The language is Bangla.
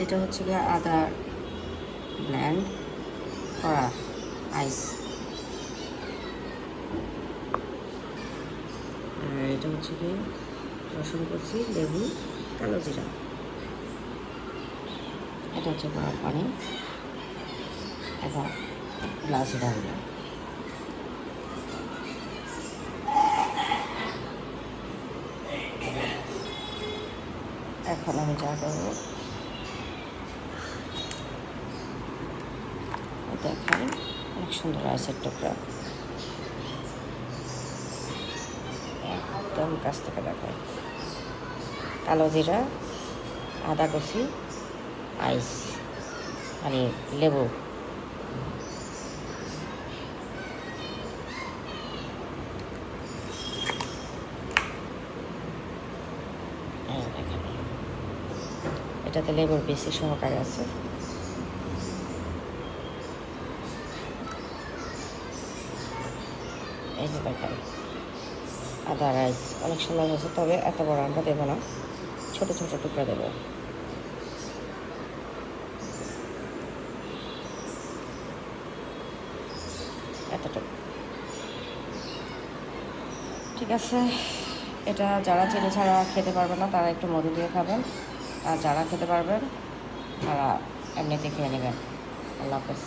এটা হচ্ছে গিয়ে আদা ব্ল্যান্ড করা আইস। আর এটা হচ্ছে গিয়ে রসুন কুচি, লেবু, কালো জিরা। এটা হচ্ছে গরম পানি, এখন গ্লাসে ঢালবো। এখন আমি যা করবো দেখেন, অনেক সুন্দর আইসের টুকরা, একদম কাছ থেকে দেখায়। কালো জিরা, আদা কুচি, আইস মানে লেবু। দেখেন এটাতে লেবুর বেশি সহকারে আছে। এই যে দেখেন আদা রাইস অনেক সুন্দর হয়েছে, তবে এত বড় আমরা দেবো না, ছোট ছোট টুকরা দেবো। এতটুকু ঠিক আছে। এটা যারা চিনি ছাড়া খেতে পারবে না তারা একটু মধু দিয়ে খাবেন, আর যারা খেতে পারবেন তারা এমনিতে খেয়ে নেবেন। আল্লাহ হাফেজ।